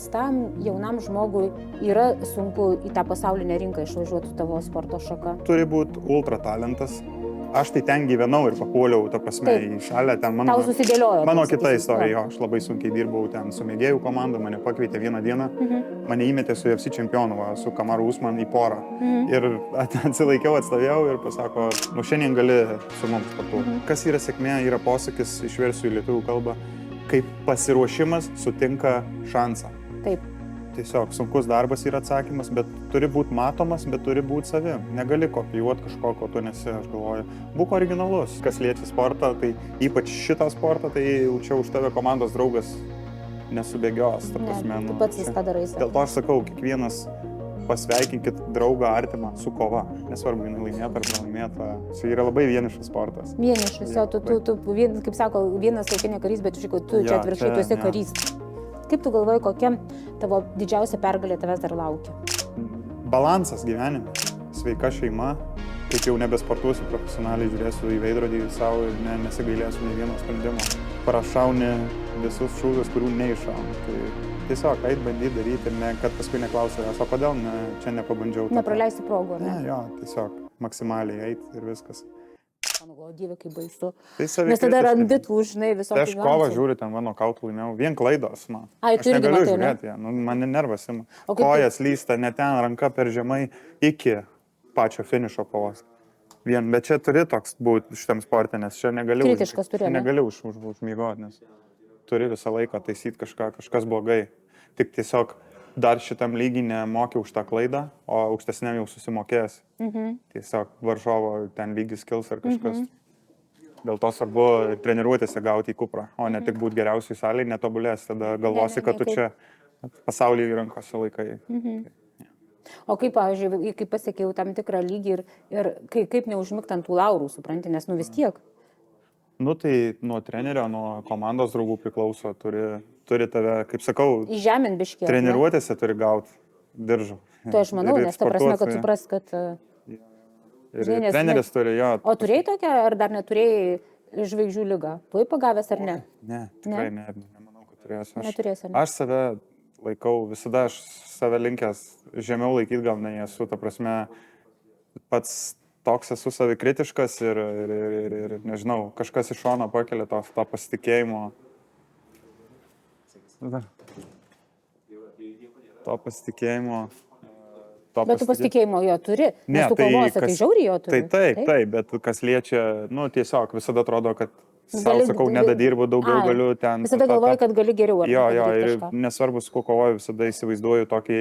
paprastam jaunam žmogui yra sunku į tą pasaulinę rinką išvažiuoti tavo sporto šaka? Turi būti ultra talentas. Aš tai ten gyvenau ir papuoliau, ta prasme, į šalę. Ten Tau susidėliojo. Mano kita istorija, jo, aš labai sunkiai dirbau ten su mėgėjų komanda, mane pakvietė vieną dieną, mane įmetė su UFC čempionu, su Kamaru Usman į porą. Ir atsilaikiau, atstovėjau ir pasako, nu šiandien gali su mums sportuoti. Kas yra sėkmė, yra posakis, išversiu į lietuvių kalbą, kaip pasiruošimas sutinka šansą. Taip. Tiesiog sunkus darbas yra atsakymas, bet turi būti matomas, bet turi būti savim. Negali kopijuoti kažko, ko tu nesi, aš galvoju. Būk originalus. Kas liečia sportą, tai ypač šitą sportą, tai čia už tave komandos draugas nesubėgios. Tu pats viską darai. Dėl to aš sakau, kiekvienas pasveikinkit draugą artimą su kova. Nesvarbu, jinai laimėta ar nelaimėta. Tai yra labai vienišas sportas. Vienišas, jo, tu kaip sako, vienas laukinė karys, bet tu čia atvirkščiai, tu esi karys. Kaip tu galvoji, kokia tavo didžiausia pergalė tavęs dar laukia? Balansas gyvenime, sveika šeima, kaip jau nebesportuosiu profesionaliai, žiūrėsiu į veidrodį savo ir nesigailėsiu nei vieno sprendimo. Prašauni visus šūvius, kurių neiššauni. Tai tiesiog eit bandyti daryti ir kad paskui neklausiu, o kodėl čia nepabandžiau. Nepraleisti progų, ar ne? Ne, jo, tiesiog maksimaliai eit ir viskas. O Dieve, kaip baisu. Tai nes tada randi tų, žinai, visokių. Tai aš kovą žiūriu, ten mano kautų laimėjau. Vien klaidos, man. Aš negaliu žiūrėti, man nervas ima. Kojas lysta, ne ten, ranka per žemai iki pačio finišo kovos. Vien, bet čia turi toks būti šitam sporte, nes čia negali užmygoti, nes turi visą laiką taisyti kažkas blogai. Tik tiesiog dar šitam lygiai nemokė už tą klaidą, o aukštesniam jau susimokėjęs. Tiesiog varžovo ten lygis kils ar kažkas. Dėl to svarbu treniruotėse gauti į kuprą, o ne tik būti geriausiai salėje, netobulės. Tada galvosi, kad tu čia pasaulyje rankose laikai. O kaip, pavyzdžiui, kaip pasiekėjau tam tikrą lygį ir kaip neužmigti ant tų laurų, supranti, nes vis tiek. Nu tai nuo trenerio, nuo komandos draugų priklauso, turi tave, kaip sakau, įžemint biškį. Treniruotėse turi gauti diržų. Tai aš manau, nes ta prasme, kad supras, kad... Ir treneris turi, jo. O turėjai tokią, ar dar neturėjai žvaigždžių ligą? Buvai pagavęs ar ne? Ne, tikrai nemanau, kad turėsiu. Neturėsiu, ar ne? Aš save laikau, visada aš save linkęs žemiau laikyti, gal nesu, ta prasme, pats toks esu savikritiškas ir nežinau, kažkas iš šono pakelia to pasitikėjimo. To pasitikėjimo. Bet tu pasitikėjimo jo turi, nes tu kovose, tai žiauriai jo turi. Taip, bet kas liečia, tiesiog visada atrodo, kad savo, sakau, nedadirbu, daugiau galiu ten. Visada galvoju, kad gali geriau. Jo, ir nesvarbu, su kuo kovoju, visada įsivaizduoju tokį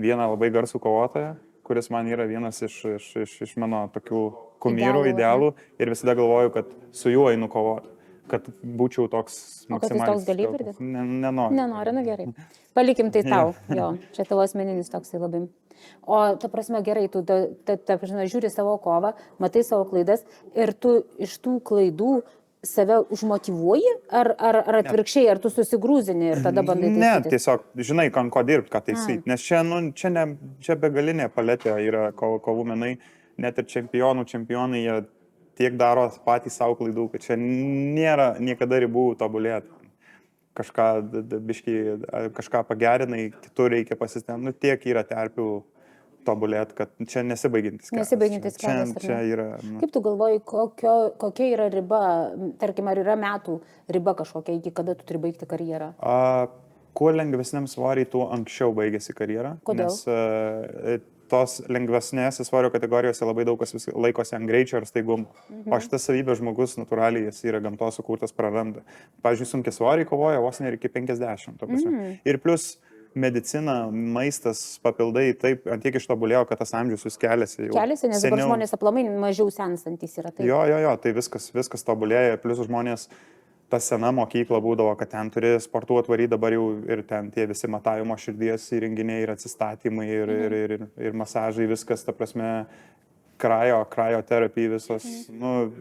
vieną labai garsų kovotoją, kuris man yra vienas iš mano tokių kumyrų, idealų ir visada galvoju, kad su juo einu kovoti. Kad būčiau toks maksimaliai. O kad jis toks gali pridėti? Nenori. Nenori, gerai. Palikim tai tau, jo, čia tavo asmeninis toksai labai. O ta prasme gerai, tu žiūri savo kovą, matai savo klaidas ir tu iš tų klaidų save užmotyvuoji ar atvirkščiai, ar tu susigrūzini ir tada bandai taisyti? Ne, tiesiog žinai, ko dirbti, ką taisyti, nes čia begalinė paletė yra kovų menai, net ir čempionai, jie tiek daro patys savo klaidų, kad čia nėra niekada ribų tobulėti. Kažką pagerinai, kitur reikia pasistengti, tiek yra terpių tobulėti, kad čia nesibaigiantis kelias. Nesibaigiantis kelias. Čia yra. Kaip tu galvoji, kokia yra riba, tarkim, ar yra metų riba kažkokia, iki kada tu turi baigti karjerą? Kuo lengvesniam svoriai, tuo anksčiau baigėsi karjerą. Kodėl? Nes tos lengvesnės svorio kategorijose labai daug kas laikosi ant greičio ir staigumo. O šitas savybė žmogus natūraliai, jis yra gamtos sukurtas, praranda. Pavyzdžiui, sunkiai svoriai kovoja vos ne iki 50. Ir plus medicina, maistas, papildai taip antiek ištobulėjo, kad tas amžius vis keliasi. Keliasi, nes dabar žmonės aplamai mažiau senstantys yra. Taip. Jo, tai viskas tobulėja, plus žmonės, ta sena mokykla būdavo, kad ten turi sportuoti varyti, dabar jau ir ten tie visi matavimo širdies įrenginiai ir atsistatymai ir masažai, viskas, ta prasme, krioterapija visos,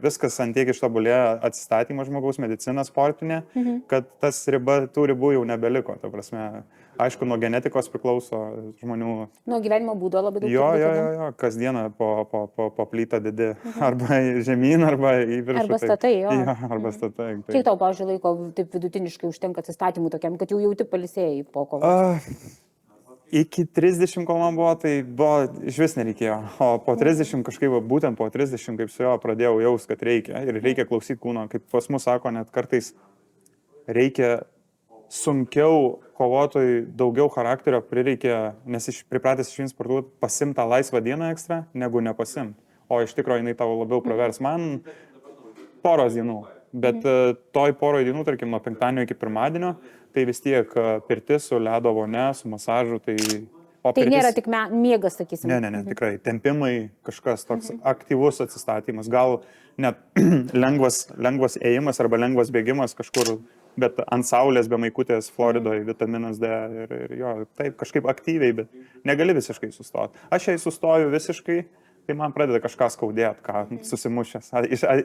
viskas antiek ištobulėjo atsistatymą žmogaus, medicina sportinė, kad tas tų ribų jau nebeliko, ta prasme, Aišku, nuo genetikos priklauso žmonių. Nuo gyvenimo būdo labai daug. Jo, kasdieną po plytą didi. Arba žemyn, arba į viršų. Arba statai, jo. Jo, arba statai. Kiek tau, pavyzdžiui, laiko taip vidutiniškai užtenka atsistatymų tokiam, kad jau jauti pailsėjai po kovos? Iki 30, kol man buvo, tai buvo iš vis nereikėjo. O po 30 kažkaip, būtent po 30, kaip su jo pradėjau jaus, kad reikia. Ir reikia klausyti kūno. Kaip pas mus sako, net kartais reikia sunkiau kovotojui, daugiau charakterio prireikia, nes pripratęs iš vienas sportuoti, pasimti tą laisvą dieną ekstra, negu nepasimti. O iš tikrųjų jinai tavo labiau pravers. Man poros dienų. Bet toj poroj dienų, tarkim, nuo penktadienio iki pirmadienio, tai vis tiek pirtis su ledo vone, su masažu, tai... Tai nėra tik miegas, sakysim. Ne, tikrai. Tempimai, kažkas toks aktyvus atsistatymas. Gal net lengvas ėjimas arba lengvas bėgimas kažkur, bet ant saulės be maikutės Floridoje, vitaminas D ir jo, taip kažkaip aktyviai, bet negali visiškai sustoti. Aš jei sustoju visiškai, tai man pradeda kažką skaudėti, ką susimušęs.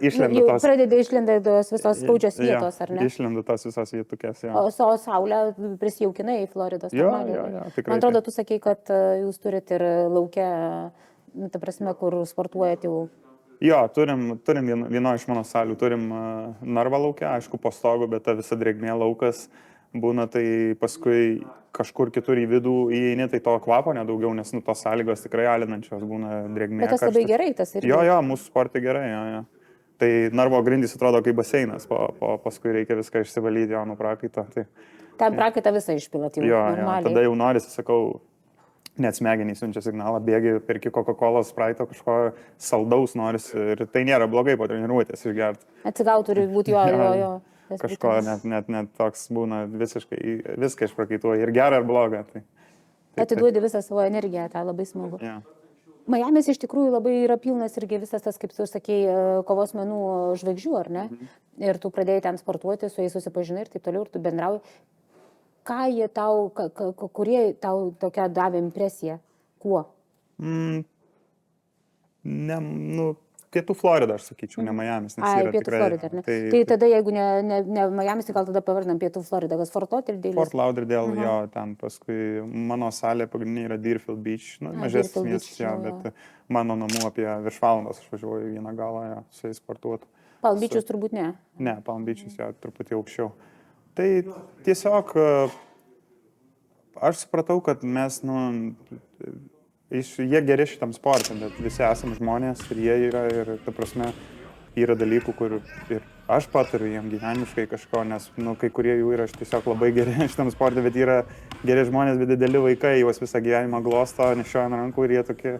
Išlenda tos... Pradeda išlenda tos visos skaudžios vietos, ar ne? Išlenda tos visos vietukės, jo. O saulę prisijaukinai į Floridos. Jo, tikrai. Man atrodo, tu sakei, kad jūs turit ir laukia, ta prasme, kur sportuojat jau. Jo, turim vieno iš mano salių, turim narvą laukia, aišku, po stogu, bet ta visa drėgmė laukas būna, tai paskui kažkur kitur į vidų įeini, tai to kvapo nedaugiau, nes tos sąlygos tikrai alinančios būna drėgmė. Bet tas labai gerai, tas irgi. Jo, mūsų sportai gerai, jo. Tai narvo grindys atrodo kaip baseinas, paskui reikia viską išsivalyti, jo, nuo prakaito. Tai... Ten prakaitą visą išpilat jau normaliai. Jo, tada jau norisi, sakau, net smegenys siunčia signalą, bėgi perki Coca-Cola, Sprite, kažko saldaus norisi ir tai nėra blogai po treniruotės išgerti. Atsigauti turi būti jo. Kažko net toks būna viską išprakaituoja ir gerą ir blogą. Tai atiduodi visą savo energiją, tai labai smagu. Yeah. Miamis iš tikrųjų labai yra pilnas irgi visas tas, kaip tu sakei, kovos menų žvaigždžių, ar ne? Ir tu pradėjai ten sportuoti, su jais susipažinai ir taip toliau, ir tu bendrauji. Ką jie tau, kurie tau tokia davė impresiją? Kuo? Pietų Florida, aš sakyčiau, ne Miamis. Pietų Florida, ar ne? Tai tada, jeigu ne Miamis, tai gal tada pavardinam Pietų Florida, kas Fort Lauderdale? Fort Lauderdale, jo, ten paskui mano salė pagrindinė yra Deerfield Beach, mažesnis miestas, jo, bet mano namų apie virš valandos aš važiuoju į vieną galą, jo, su jais sportuoti. Palm Beach'us turbūt ne? Ne, Palm Beach'us, jo, truputį aukščiau. Tai tiesiog aš supratau, kad mes, jie geri šitam sportui, bet visi esame žmonės ir jie yra, ir ta prasme, yra dalykų, kur ir aš patariu jiem gyvenimiškai kažko, nes, kai kurie jų yra tiesiog labai geri šitam sportui, bet yra geri žmonės, bet dideli vaikai, juos visą gyvenimą glosto, nešioja ant rankų ir jie tokie,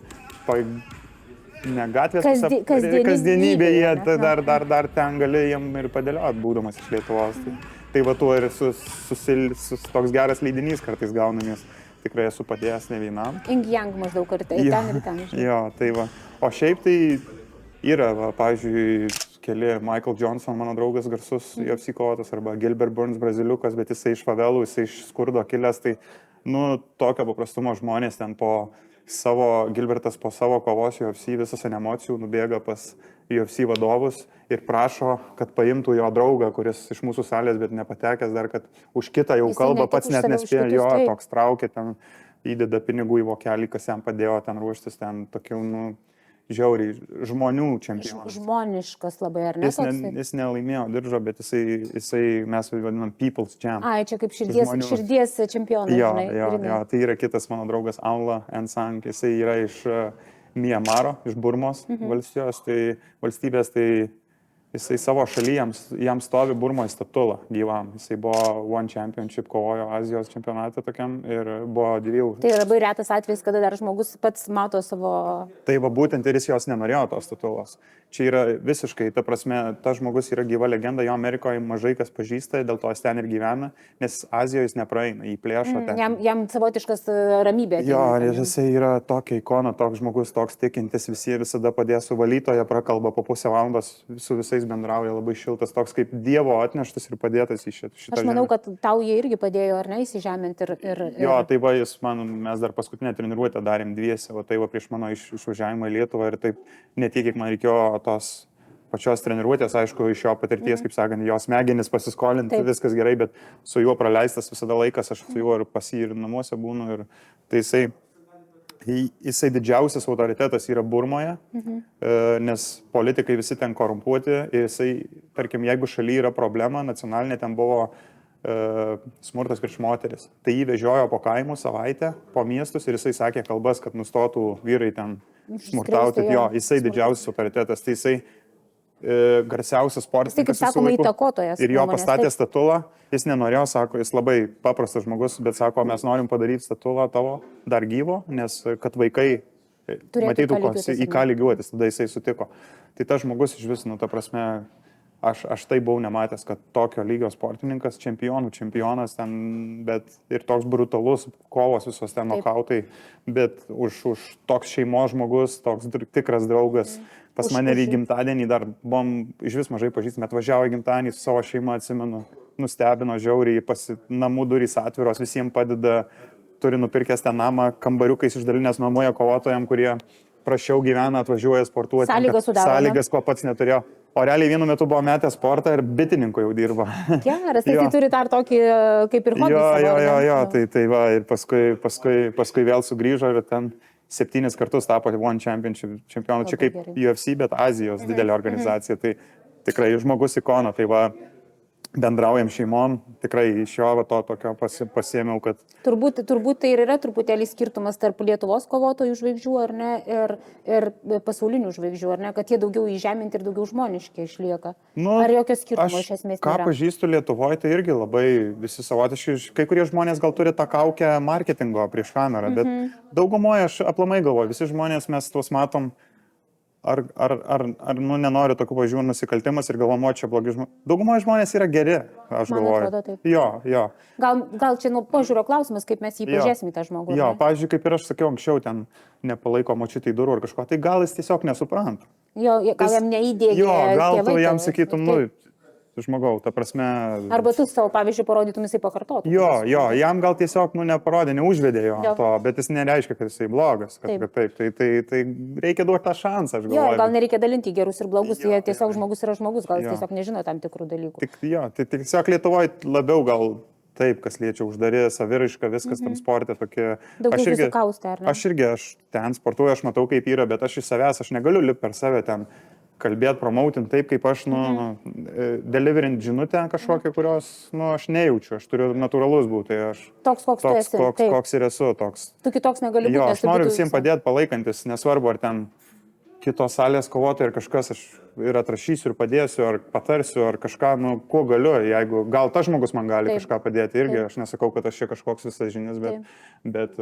ne gatvės, kasdienybė, jie dar ten gali jiem ir padėlioti, būdamas iš Lietuvos. Tai va tuo ir toks geras leidinys kartais gaunamės. Tikrai esu padėjęs ne vienam. Ing-yang maždaug kartai, ten ir ten. Jo, tai va. O šiaip tai yra, pavyzdžiui, keli Michael Johnson, mano draugas garsus UFC kovotojas, arba Gilbert Burns, braziliukas, bet jisai iš favelų, jisai iš skurdo kilęs, tai, tokio paprastumo žmonės ten Gilbertas po savo kovos UFC visas emocijų nubėga pas UFC vadovus ir prašo, kad paimtų jo draugą, kuris iš mūsų salės, bet nepatekęs dar, kad už kitą jau kalba, pats net nespėjo, jo, toks traukė, ten įdeda pinigų į vokelį, kas jam padėjo ten ruoštis, ten tokių, žiauriai žmonių čempionas. Žmoniškas labai, ar ne? Jis nelaimėjo diržo, bet jisai mes vadinam People's Champ. Čia kaip širdies čempionas. Jo, tai yra kitas mano draugas Aula Ensang, jisai yra iš Miamaro, iš Burmos valstybės, tai jisai savo šaly, jam stovi Burmos statula gyvam. Jisai buvo One Championship, kovojo Azijos čempionate tokiam ir buvo 2. Tai labai retas atvejis, kada dar žmogus pats mato savo... Tai va būtent ir jis jos nenorėjo tos statulos. Čia yra visiškai, ta prasme, tas žmogus yra gyva legenda, jo Amerikoje mažai kas pažįsta, dėl to jis ten ir gyvena, nes Azijoje jis nepraeina, jį plėšo ten. Jam savotiškas ramybė. Jo, ir jisai yra tokia ikona, toks žmogus, toks tikintis, visi visada padės su valytoja, prakalba po pusę valandos, su visais bendrauja, labai šiltas, toks kaip Dievo atneštas ir padėtas į šitą žemę. Aš manau, kad tau jie irgi padėjo, ar ne, įsižeminti ir... Jo, tai va, mes dar paskutinę treniruotę darėm dviese, o tai va prieš mano išvažiavimą į Lietuvą ir taip ne tiek, kiek man reikėjo tos pačios treniruotės, aišku, iš jo patirties, kaip sakant, jo smegenis pasiskolinti, viskas gerai, bet su juo praleistas visada laikas, aš su juo ir pas jį ir namuose būnu. Ir tai jisai didžiausias autoritetas yra Burmoje, nes politikai visi ten korumpuoti. Ir jisai, tarkim, jeigu šalyje yra problema, nacionalinė ten buvo smurtas prieš moteris. Tai jį vežiojo po kaimų savaitę, po miestus ir jisai sakė kalbas, kad nustotų vyrai ten smurtauti. Jo, jisai didžiausias autoritetas. Tai jisai garsiausias sportininkas. Jis, kaip sakoma, įtakotojas. Ir jo pastatė statulą. Jis nenorėjo, sako, jis labai paprastas žmogus, bet sako, mes norim padaryti statulą tavo dar gyvo, nes kad vaikai matytų, į ką lygiuotis. Tada jisai sutiko. Tai tas žmogus iš vis, ta prasme, aš tai buvau nematęs, kad tokio lygio sportininkas, čempionas ten, bet ir toks brutalus, kovos visos ten nokautai, bet už toks šeimos žmogus, toks tikras draugas. Pas mane ir į gimtadienį dar buvom iš vis mažai pažįstami, atvažiavo į gimtadienį su savo šeima, atsimenu, nustebino žiauriai, namų durys atviros, visiems padeda, turi nupirkęs ten namą, kambariukais išdalinęs nuomoja kovotojams, kurie prašiau gyvena, atvažiuoja sportuoti. Sąlygas, ko pats neturėjo. O realiai vienu metu buvo metę sportą ir bitininku jau dirbo. Geras, tai turi dar tokį kaip ir hobį. Jo, tai va, ir paskui vėl sugrįžo ir ten 7 kartus tapo One Championship čempionu. Čia kaip UFC, bet Azijos didelė organizacija. Tai tikrai žmogus ikona. Tai va, bendraujam šeimom, tikrai iš jo va, to tokio pasiėmiau, kad... Turbūt tai ir yra truputėlį skirtumas tarp Lietuvos kovotojų žvaigždžių, ar ne, ir pasaulinių žvaigždžių, ar ne, kad jie daugiau įžeminti ir daugiau žmoniški išlieka. Ar jokio skirtumo iš esmės nėra? Ką pažįstu Lietuvoje, tai irgi labai visi savotiški. Kai kurie žmonės gal turi tą kaukę marketingo prieš kamerą, bet daugumoje aš aplamai galvoju, visi žmonės mes tuos matom. Ar nenoriu tokių pažiūrų nusikaltimas ir galvoju, čia blogi žmonės. Daugumoje žmonės yra geri, aš galvoju. Man atrodo taip. Jo. Gal čia nuo požiūrio klausimas, kaip mes jį pažiūrėsim į tą žmogų. Jo, pavyzdžiui, kaip ir aš sakiau anksčiau, ten nepalaiko močiutei durų ar kažko, tai gal jis tiesiog nesupranta. Jo, gal jam neįdėgė. Jo, gal tu jam sakytum, žmogau, ta prasme... Arba tu savo, pavyzdžiui, parodytum, jisai pakartotų. Jo, jam gal tiesiog, neparodė, neužvedė jo to, bet jis nereiškia, kad jisai blogas. Tai reikia duoti tą šansą, aš galvoju. Jo, gal nereikia dalinti gerus ir blogus, jie tiesiog žmogus yra žmogus, gal jis tiesiog nežino tam tikrų dalykų. Tai tiesiog Lietuvoje labiau gal taip, kas liečia uždarė, saviraiška, viskas tam sporte tokie... Daugiau susikausti, ar ne? Aš ten sportuoju, aš matau, kaip yra, bet aš iš savęs, aš negaliu lipti per save ten. Kalbėti, promautinti taip, kaip aš, deliverint žinutę kažkokią, kurios, aš nejaučiu, aš turiu natūralus būti, aš toks, koks tu esi. Koks ir esu, toks. Tu kitoks negali būti. Jo, aš noriu visiems padėti, palaikantis, nesvarbu, ar ten kitos salės kovotojai ir kažkas, aš ir atrašysiu, ir padėsiu, ar patarsiu, ar kažką, kuo galiu, jeigu gal tas žmogus man gali kažką padėti, irgi aš nesakau, kad aš čia kažkoks visas žinias, bet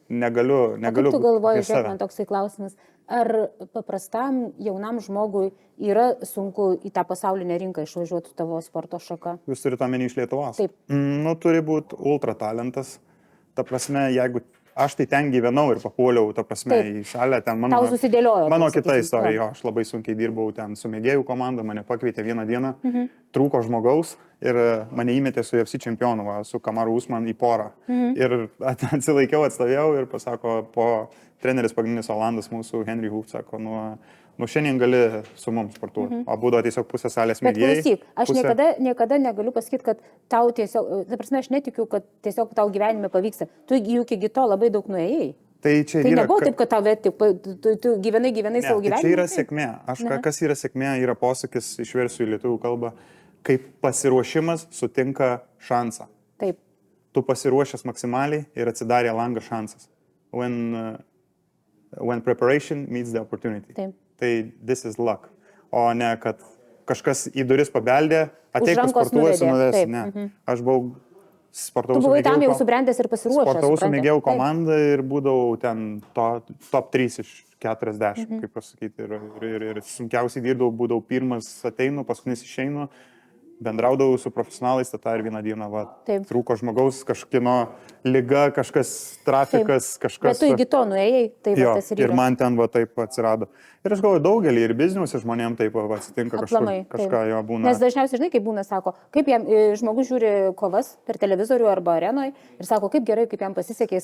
negaliu. Kaip tu galvoji, žiūrėk, man toksai klausimas, ar paprastam jaunam žmogui yra sunku į tą pasaulinę rinką išvažiuoti tavo sporto šaka? Jūs turite omeny iš Lietuvos? Taip. Turi būti ultra talentas, ta prasme, jeigu aš tai ten gyvenau ir papuoliau, ta prasme, į šalę, ten Tau susidėliojo. Mano kita istorija, aš labai sunkiai dirbau ten su mėgėjų komanda, mane pakvietė vieną dieną, trūko žmogaus ir mane įmetė su UFC čempionu, su Kamaru Usman į porą. Ir atsilaikiau, atstovėjau ir pasako, treneris pagrindinis Olandas mūsų, Henry Hoof, sako, šiandien gali su mums sportuoti. O būdavo tiesiog pusė salės mėgėjai. Bet klausyk, aš niekada negaliu pasakyti, kad tau tiesiog, ta prasme, aš netikiu, kad tiesiog tau gyvenime pavyksta. Tu juk iki to labai daug nuėjai. Tai nebuvo taip, kad tu gyvenai savo gyvenimą. Tai čia yra sėkmė. Kas yra sėkmė, yra posakis, išversiu į lietuvių kalbą, kaip pasiruošimas sutinka šansą. Taip. Tu pasiruošęs maksimaliai ir atsidarė langą šansas. When preparation meets the opportunity. Taip. Tai this is luck. O ne, kad kažkas į duris pabeldė, ateik pasportuosi, nuvesi. Ne. Aš buvau sportavau su mėgėjų komanda. Tu buvai tam jau subrendęs ir pasiruošęs. Sportavau su mėgėjų komanda ir būdavau ten top 3 iš 40, kaip pasakyti. Ir sunkiausiai dirbdavau, būdavau pirmas ateinu, paskutinis išeinu. Bendraudavau su profesionalais, tada ir vieną dieną trūko žmogaus, kažkino liga, kažkas trafikas, kažkas... Bet tu iki to nuėjai, tai tas ir yra. Ir man ten taip atsirado. Ir aš galvoju, daugelį ir bizniuose žmonėms taip atsitinka kažką jo būna. Nes dažniausiai, žinai, kaip būna, sako, kaip jam žmogus žiūri kovas per televizorių arba arenoje ir sako, kaip gerai, kaip jam pasisekė,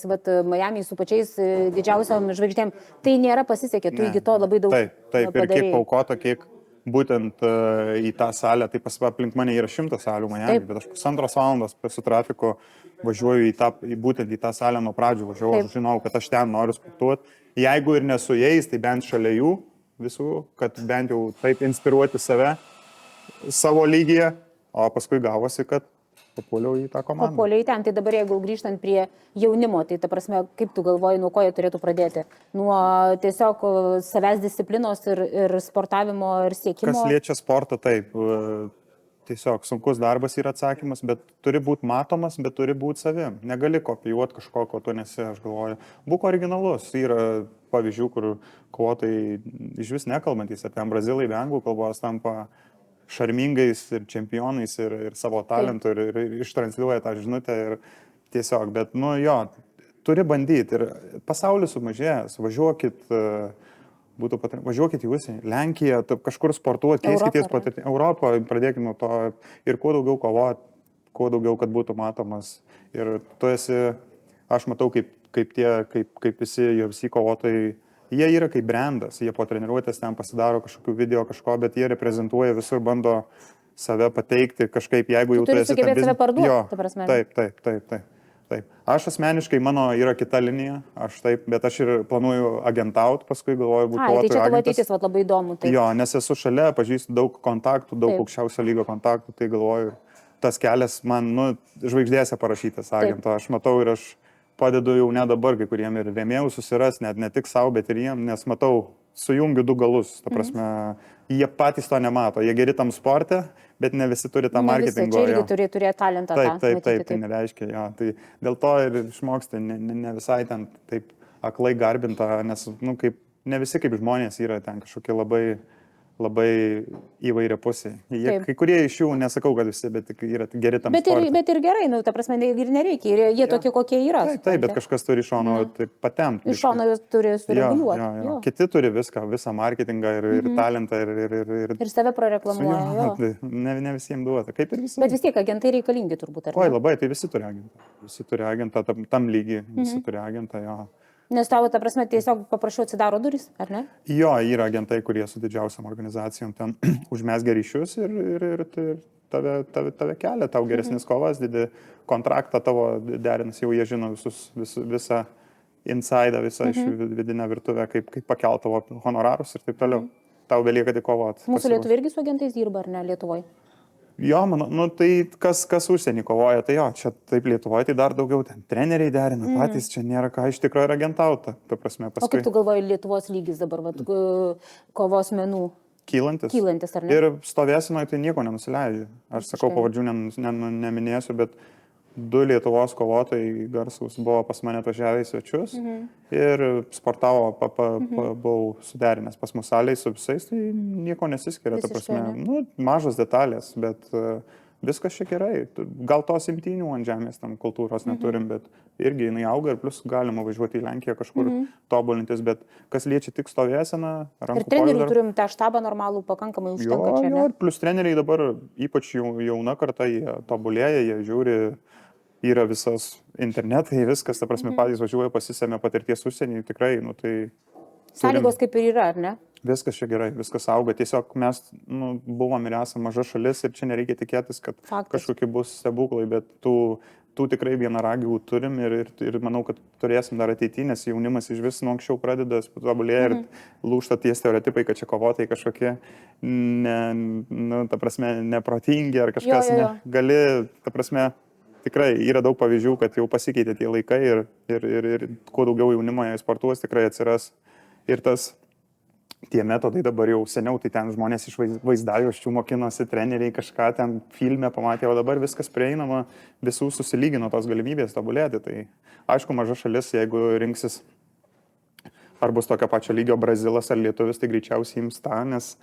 Miami su pačiais didžiausiam žvaigždėm. Tai nėra pasisekė, tu iki to labai daug Taip, ir kiek paukota, kiek būtent į tą salę, tai aplink mane yra 100 salių Miami, bet aš 1,5 valandos su trafiku važiuoju būtent į tą salę nuo pradžių, aš žinau, kad aš ten noriu sportuoti. Jeigu ir nesu jais, tai bent šalia jų visų, kad bent jau taip inspiruoti save savo lygyje, o paskui gavosi, kad papuoliau į tą komandą. Papuoliau į ten, tai dabar jeigu grįžtant prie jaunimo, tai ta prasme, kaip tu galvoji, nuo ko jie turėtų pradėti? Nuo tiesiog savęs disciplinos ir sportavimo ir siekimo? Kas liečia sportą, taip, tiesiog sunkus darbas yra atsakymas, bet turi būti matomas, bet turi būti savim. Negali kopijuoti kažko, ko tu nesi, aš galvoju. Būk originalus. Yra pavyzdžių, kur kovotojai iš vis nekalbantys, ar ten brazilai be anglų kalbos tampa šarmingais ir čempionais ir savo talentų ir ištransliuoja tą žinutę ir tiesiog, bet turi bandyti ir pasaulis sumažėjęs, važiuokit į užsienį, Lenkiją, kažkur sportuoti, keiskitės patirtį, Europoje, pradėkime nuo to ir kuo daugiau kovoti, kuo daugiau, kad būtų matomas. Ir tu esi, aš matau, kaip visi kovotojai, jie yra kaip brandas, jie po treniruotės ten pasidaro kažkokių video kažko, bet jie reprezentuoja visur, bando save pateikti kažkaip, jeigu jau tu esi sugebėti save parduoti, ta prasme. Taip. Aš asmeniškai, mano yra kita linija, bet aš ir planuoju agentauti, paskui galvoju būti kovotojų agentas. Tai čia tavo ateitis labai įdomu. Taip. Jo, nes esu šalia, pažįstu daug kontaktų, daug aukščiausio lygio kontaktų, tai galvoju, tas kelias man, žvaigždėse parašytas agento, aš matau ir aš padedu jau ne dabar, kai kuriem ir rėmėjų susiras, net ne tik savo, bet ir jiem, nes matau, sujungiu du galus, ta prasme, jie patys to nemato, jie geri tam sporte, bet ne visi turi tą marketingo. Čia irgi turi turėti talentą. Taip, tai nereiškia, jo, tai dėl to ir išmoksti, ne visai ten taip aklai garbinta, nes, kaip, ne visi kaip žmonės yra ten kažkokie labai įvairia pusė. Kai kurie iš jų, nesakau, kad visi, bet yra geri tam sporte. Bet ir gerai, ta prasme, ir nereikia, jie tokie, kokie yra. Taip, bet kažkas turi iš šono patemti. Iš šono turi sureguliuoti. Kiti turi visą marketingą ir talentą ir save prareklamuoja. Ne visiems duota, kaip ir visi. Bet vis tiek agentai reikalingi turbūt, ar ne? Oi, labai, tai visi turi agentą. Visi turi agentą tam lygiai, visi turi agentą, jo. Nes tavo, ta prasme, tiesiog paprašiau atsidaro duris, ar ne? Jo, yra agentai, kurie su didžiausiam organizacijom ten užmesgia ryšius ir tave kelia, tau geresnis kovas, didį kontraktą tavo derinas, jau jie žino visą insaidą, visą iš vidinę virtuvę, kaip pakelt tavo honorarus ir taip toliau. Tau belieka tik kovoti. Mūsų Lietuviai irgi su agentais dirba, ar ne, Lietuvoje? Jo, tai kas užsienį kovoja, tai jo, čia taip Lietuvoje, tai dar daugiau ten treneriai derina, patys čia nėra ką iš tikrųjų ir agentauta, ta prasme, paskui. O kaip tu galvoji, Lietuvos lygis dabar, kovos menų? Kylantis, ar ne? Ir stovėsinoje tai nieko nenusileidžia. Aš sakau, pavardžių neminėsiu, bet 2 Lietuvos kovotojai garsus buvo pas mane atvažiavę į svečius ir sportavo, buvau suderinęs pas mus salėje su visais, tai nieko nesiskiria, ta prasme, mažos detalės, bet viskas čia gerai. Gal tos imtynių ant žemės tam kultūros neturim, bet irgi jinai auga ir plus galima važiuoti į Lenkiją kažkur tobulintis, bet kas liečia tik stovėseną, rankų ir trenerių turim tą štabą normalų, pakankamai užtenka čia, ne? Jo, ir plus treneriai dabar, ypač jauna karta, jie tobulėja, jie žiūri, yra visas internetai, viskas, ta prasme, patys važiuoja, pasisėmė patirties užsienį, tikrai, tai... Sąlygos kaip ir yra, ar ne? Viskas čia gerai, viskas auga, tiesiog mes buvom ir esame maža šalis ir čia nereikia tikėtis, kad kažkokie bus stebuklai, bet tų tikrai vienaragių turim ir manau, kad turėsim dar ateityje, nes jaunimas iš vis nuo anksčiau pradeda tobulėti ir lūžta tie stereotipai, kad čia kovotojai kažkokie, ta prasme, neprotingi ar kažkas, gali, ta prasme, tikrai yra daug pavyzdžių, kad jau pasikeitė tie laikai ir kuo daugiau jaunimo sportuos tikrai atsiras. Ir tie metodai dabar jau seniau, tai ten žmonės iš vaizdajuosčių mokinosi, treneriai kažką ten filme pamatė, o dabar viskas prieinama, visų susilygino tos galimybės tobulėti. Tai aišku, maža šalis, jeigu rinksis ar bus tokio pačio lygio Brazilas ar Lietuvis, tai greičiausiai ims tą, nes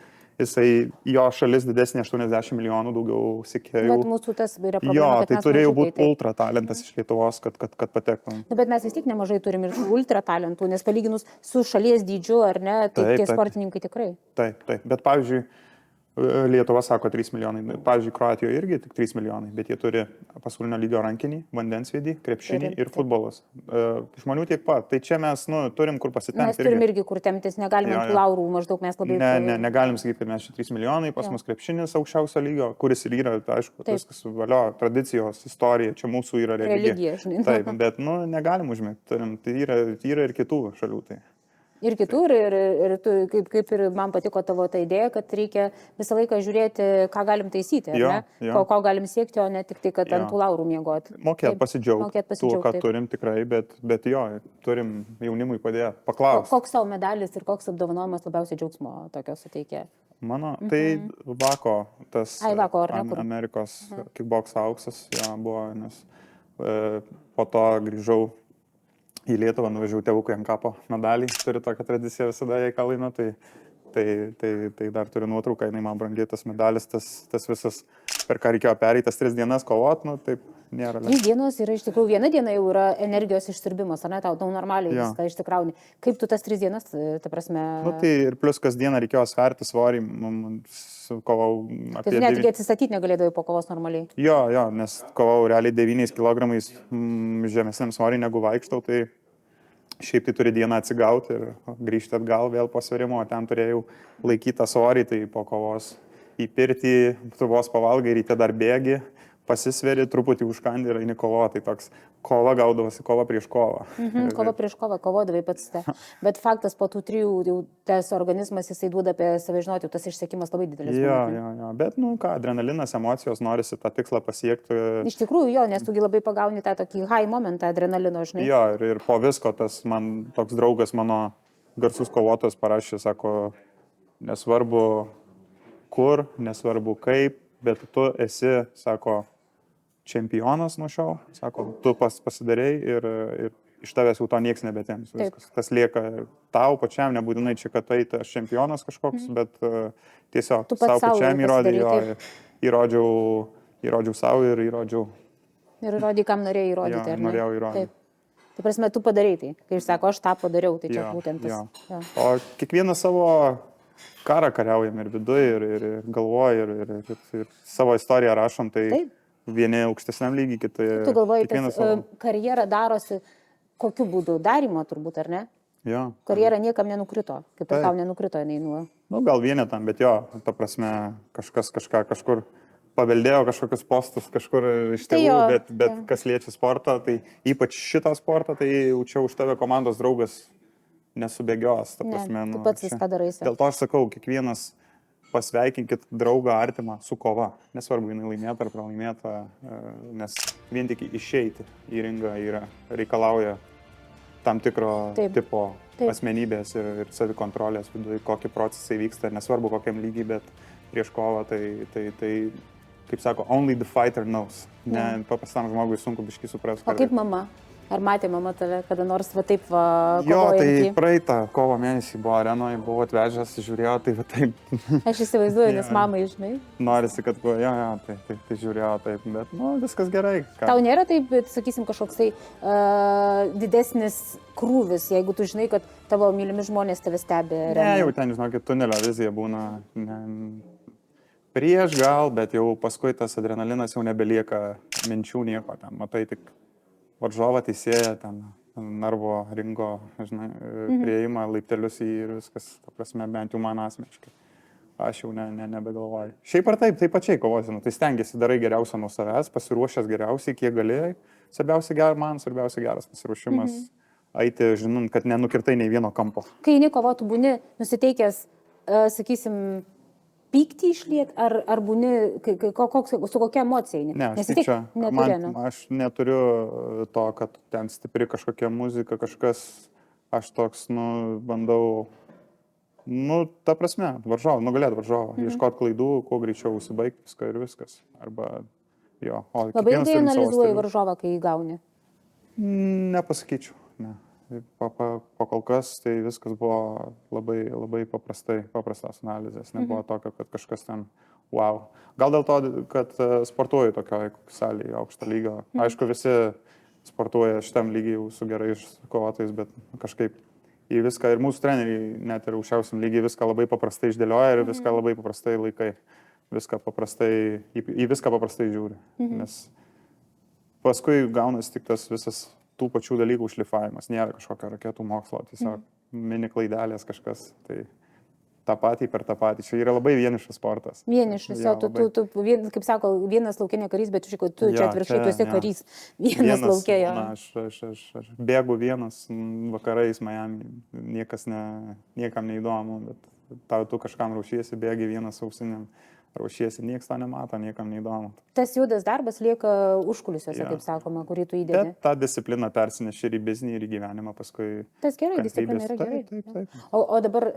jo šalis didesnė 80 milijonų daugiau sekėjų. Bet mūsų tas yra problema. Jo, tai turėjo būti ultra talentas iš Lietuvos, kad patektum. Bet mes vis tiek nemažai turim ir ultra talentų, nes palyginus su šalies dydžiu, ar ne, tai tie sportininkai tikrai. Taip. Bet pavyzdžiui, Lietuva sako 3 milijonai. Pavyzdžiui, Kroatijoje irgi tik 3 milijonai, bet jie turi pasaulinio lygio rankinį, vandensviedį, krepšinį ir futbolas. Žmonių tiek pat. Tai čia mes turim kur pasitempti. Mes turim irgi kur temptis, negalime tų laurų maždaug mes labai... Negalim sakyti, kad mes čia 3 milijonai, pas mus krepšinis aukščiausio lygio, kuris ir yra, tai aišku, viskas valio, tradicijos, istorija, čia mūsų yra religija. Taip, bet negalim užmėgti, tai yra ir kitų šalių. Tai. Ir kitur, ir tu, kaip ir man patiko tavo ta idėja, kad reikia visą laiką žiūrėti, ką galim taisyti, ko galim siekti, o ne tik tai, kad ant tų laurų miegoti. Mokėt pasidžiaugti tuo, ką turim tikrai, bet turim jaunimui padėti paklausti. Koks tavo medalis ir koks apdovanojimas labiausiai džiaugsmo tokio suteikė? Mano, tai Vako, tas Amerikos kickbox auksas buvo, nes po to grįžau į Lietuvą, nuvažiavau tėvukui ant kapo medalį, turiu tokią tradiciją visada, jei ką laimė, tai dar turiu nuotrauką, jinai man brangiai tas medalis, tas visas, per ką reikėjo pereitas 3 dienas kovot, taip nėra. 3 dienos yra iš tikrųjų, 1 diena jau yra energijos išsiurbimas, ar ne, tau normaliai viską išsikrauni. Kaip tu tas 3 dienas, ta prasme... Tai ir plus kas dieną reikėjo sverti svorį, kovau apie... Tai netgi atsistatyti negalėdavai po kovos normaliai? Jo, nes kovau realiai 9 kg žemesniam svorį negu vaikštau, tai šiaip tai turi dieną atsigauti ir grįžti atgal vėl po sverimo, o ten turėjau laikyti tą svorį, tai po kovos į pirtį, tu vos pavalgai, ryte dar bėgi, pasisveri, truputį užkandi ir eini kovo, tai toks kova gaudavosi, kova prieš kovą. Kova prieš kovą, kovodavai pats. Bet faktas po tų 3, jau tas organizmas, jisai duoda apie save žinoti, tas išsekimas labai didelis. Jo, bet, adrenalinas, emocijos, norisi tą tikslą pasiekti. Iš tikrųjų, nes tugi labai pagauni tą tokį high momentą adrenalino, žinai. Jo, ir po visko tas man toks draugas, mano garsus kovotojas parašė, sako, nesvarbu kur, nesvarbu kaip, bet tu esi, sako, čempionas nuo šiol, sako, tu pasidarei ir iš tavęs jau to nieks nebetims. Tas lieka tau pačiam, nebūtinai čia, kad tai aš čempionas kažkoks, bet tiesiog savo pačiam įrodžiau savo ir įrodžiau. Ir įrodai, kam norėjai įrodyti, ar ne? Norėjau įrodyti. Taip. Tai prasme, tu padarai tai. Kai aš sako, aš tą padariau, tai čia būtent tas. O kiekvieną savo karą kariaujam ir viduje, ir galvoje, ir savo istoriją rašom, tai vieni aukštesniam lygiai, kiti... Tu galvoji, tas karjera darosi kokiu būdu? Darymo turbūt, ar ne? Jo. Karjera niekam nenukrito, kaip ir tau nenukrito, jinai nuo... Gal vienetam, bet ta prasme, kažkas kažkur paveldėjo kažkokius postus, kažkur iš tėvų, bet kas liečia sportą, tai ypač šitą sportą, tai jau čia už tave komandos draugas nesubėgios, ta prasme. Tu pats viską daraisi. Dėl to aš sakau, kiekvienas pasveikinkit draugą artimą su kova. Nesvarbu, jinai laimėta ar pralaimėta, nes vien tik išeiti į ringą reikalauja tam tikro tipo asmenybės ir savikontrolės viduje, kokie procesai vyksta, nesvarbu kokiam lygiai, bet prieš kovą, tai kaip sako, only the fighter knows. Paprastam žmogui sunku biškį suprasti. O kaip mama? Ar matė mama tave kada nors taip kovojantį? Jo, tai praeitą kovo mėnesį buvo arenoje, buvo atvežęs, žiūrėjau, tai taip. Aš įsivaizduoju, nes mamai, žinai. Norisi, kad buvo, tai žiūrėjau taip, bet, viskas gerai. Tau nėra taip, sakysim, kažkoks tai didesnis krūvis, jeigu tu žinai, kad tavo mylimi žmonės tave stebi? Ne, jau ten, žinokit, tunelio vizija būna prieš gal, bet jau paskui tas adrenalinas jau nebelieka minčių nieko, ten matai tik varžovą, teisėją, ten narvo ringo, žinai, prieimą, laiptelius ir viskas, ta prasme, bent jau man asmeniškai. Aš jau nebegalvoju. Šiaip ar taip, tai pačiai kovosinu, tai stengiasi, darai geriausia nuo savęs, pasiruošęs geriausiai, kiek galėjai. Svarbiausia geras pasiruošimas, eiti, žinant, kad nenukirtai nei vieno kampo. Kai eini kovoti, būni nusiteikęs, sakysim, pyktį išliet, ar būni, su kokia emocija? Ne, aš neturiu to, kad ten stipri kažkokia muzika, kažkas, aš toks, bandau, ta prasme, nugalėti varžovą, ieškoti klaidų, kuo greičiau užsibaigti viską ir viskas. Arba, jo. Labai ilgai analizuoji varžovą, kai jį gauni? Nepasakyčiau, ne. Po kol kas tai viskas buvo labai paprastas analizės, nebuvo tokio, kad kažkas ten wow. Gal dėl to, kad sportuoju tokioje salėje aukšto lygio. Aišku, visi sportuoja šitam lygiai su gerais kovotojais, bet kažkaip į viską. Ir mūsų treneriai net ir aukščiausiam lygiai viską labai paprastai išdėlioja ir viską labai paprastai laikai. Į viską paprastai žiūri. Nes paskui gaunasi tik tas visas tų pačių dalykų užlifavimas. Nėra kažkokio raketų mokslo, tiesiog mini klaidelės kažkas. Tai tą patį per tą patį. Čia yra labai vienišas sportas. Vienišas, jo, tu kaip sako, vienas laukinė karys, bet tu čia atvirkščiai tu esi karys. Vienas laukėjo. Aš bėgu vienas vakarais Miami, niekam neįdomu, bet tu kažkam ruošiesi, bėgi vienas ausinėm. Ruošiesi, niekas to nemato, niekam neįdomu. Tas juodas darbas lieka užkulisiuose, kaip sakoma, kurį tu įdedi. Bet tą discipliną persineši ir į biznį, ir į gyvenimą paskui. Tas gerai, disciplina yra gerai. Taip. O dabar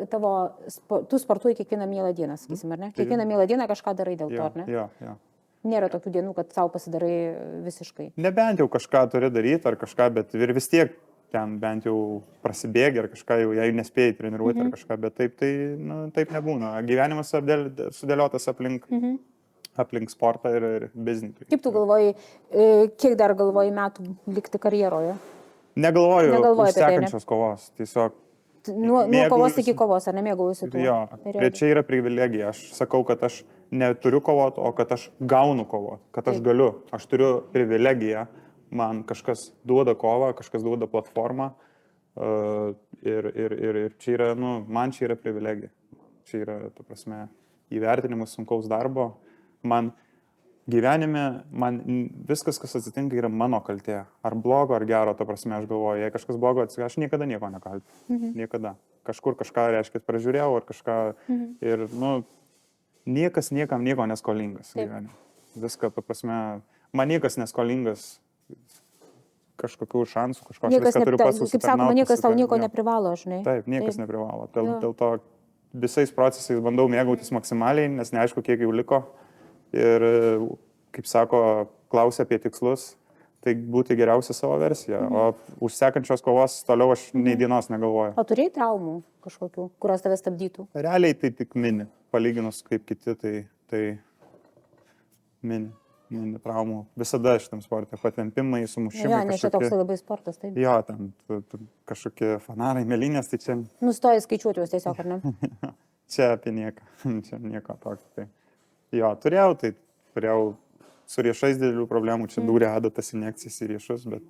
tu sportuoji kiekvieną mielą dieną, sakysim, ar ne? Kiekvieną mielą dieną kažką darai dėl to, ar ne? Jo. Nėra tokių dienų, kad savo pasidarai visiškai. Nebent jau kažką turi daryti ar kažką, bet ir vis tiek ten bent jau prasibėgi ar kažką, jau jei nespėjai treniruoti ar kažką, bet taip nebūna. Gyvenimas sudėliotas aplink sportą ir biznį. Kaip tu galvoji, kiek dar galvoji metų likti karjeroje? Negalvoju sekančios kovos, tiesiog. Nuo kovos iki kovos, ar nemėgaujusi tuo? Jo, čia yra privilegija. Aš sakau, kad aš neturiu kovoti, o kad aš gaunu kovoti, kad aš galiu. Aš turiu privilegiją. Man kažkas duoda kovą, kažkas duoda platformą ir čia yra, man čia yra privilegija. Čia yra, ta prasme, įvertinimas sunkaus darbo. Man gyvenime, viskas, kas atsitinka, yra mano kaltė. Ar blogo, ar gero, ta prasme, aš galvoju, jei kažkas blogo atsitinka, aš niekada nieko nekaltinu. Niekada. Kažkur kažką, reiškia, pražiūrėjau ar kažką ir, niekas niekam nieko neskolingas gyvenime. Viską, ta prasme, man niekas neskolingas kažkokių šansų, viską turiu pats susitarnauti. Kaip sakoma, niekas tau nieko neprivalo, žinai. Taip, niekas neprivalo. Dėl to visais procesais bandau mėgautis maksimaliai, nes neaišku, kiek jau liko. Ir, kaip sako, klausia apie tikslus, tai būti geriausia savo versija. O už sekančios kovos toliau aš nei dienos negalvoju. O turėjai traumų kažkokių, kurios tave stabdytų? Realiai tai tik mini. Palyginus kaip kiti, tai mini traumų. Visada šitam sporte patempimai, sumušimai. Jo, nes čia toks labai sportas, taip. Jo, ten kažkokie fanarai, mėlynės, tai čia... Nustoji skaičiuoti juos tiesiog, ar ne? Čia apie nieką. Čia nieko tokio. Tai. Jo, turėjau su riešais didelių problemų, čia dūrė adatas injekcijas į riešus, bet...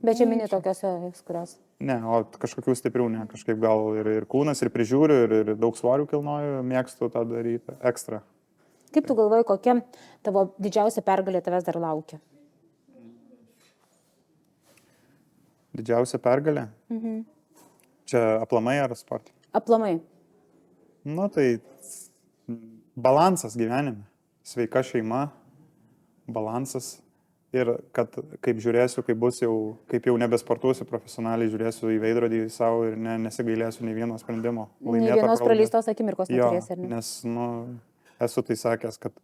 Bet čia mini tokiose, kurios... Ne, o kažkokių stiprių, ne, kažkaip gal ir kūnas, ir prižiūriu, ir daug svorių kilnoju, mėgstu tą daryti, ekstra. Kaip tu galvoji, kokia tavo didžiausia pergalė tavęs dar laukia? Didžiausia pergalė? Čia aplamai ar sportai? Aplamai. Tai balansas gyvenime. Sveika šeima, balansas. Ir kad kaip žiūrėsiu, kaip jau nebesportuosiu profesionaliai, žiūrėsiu į veidrodį savo ir nesigailėsiu nei vieno sprendimo. Nei vienos praleistos akimirkos neturėsi, ar ne? Nes, esu tai sakęs, kad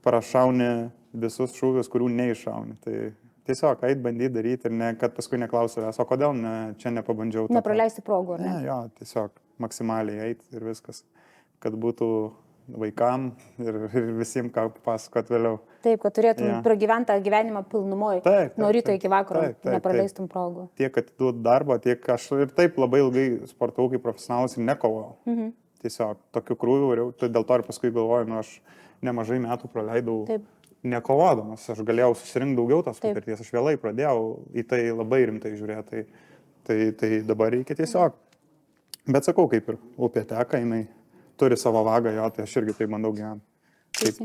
prašauni visus šūvius, kurių neiššauni. Tai tiesiog eit bandyti daryti ir kad paskui neklausiu, o kodėl čia nepabandžiau. Nepraleisti progų, ar ne? Jo, tiesiog maksimaliai eit ir viskas, kad būtų vaikam ir visiems ką pasakot vėliau. Taip, kad turėtum pragyventą gyvenimą pilnumoje, nuo ryto iki vakaro, nepraleistum progų. Tiek atiduot darbą, tiek aš ir taip labai ilgai sportavau kaip profesionalas ir nekovau. Tiesiog tokiu krūviu, dėl to ir paskui galvoju, aš nemažai metų praleidau nekovodamas, aš galėjau susirinkti daugiau tos patirties, aš vėlai pradėjau į tai labai rimtai žiūrėti, tai dabar reikia tiesiog. Bet sakau, kaip ir upė teka, jinai turi savo vagą, tai aš irgi taip bandau gyventi,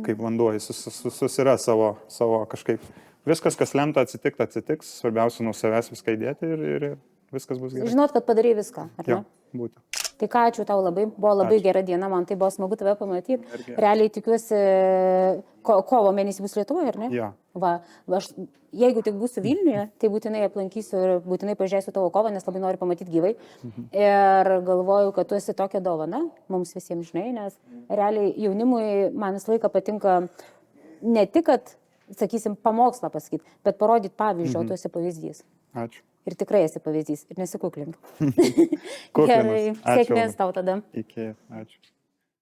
kaip vanduo, jis susiras savo kažkaip. Viskas, kas lemta atsitiks, svarbiausia nuo savęs viską įdėti ir viskas bus gerai. Žinot, kad padarai viską, ar ne? Jo, būtent. Tai ką, ačiū tau labai, buvo labai gera diena, man tai buvo smagu tave pamatyti. Realiai tikiuosi, kovo mėnesį bus Lietuvoje, ar ne? Jo. Aš, jeigu tik būsiu Vilniuje, tai būtinai aplankysiu ir būtinai pažiūrėsiu tavo kovą, nes labai noriu pamatyti gyvai. Ir galvoju, kad tu esi tokia dovana mums visiems, žinai, nes realiai jaunimui man visą laiką patinka ne tik, kad, sakysim, pamokslą pasakyti, bet parodyti pavyzdžių, o tu esi pavyzdys. Ačiū. Ir tikrai esi pavyzdys. Ir nesikuklink. Kuklinas. Gerai, sėkmės tau tada. Iki, ačiū.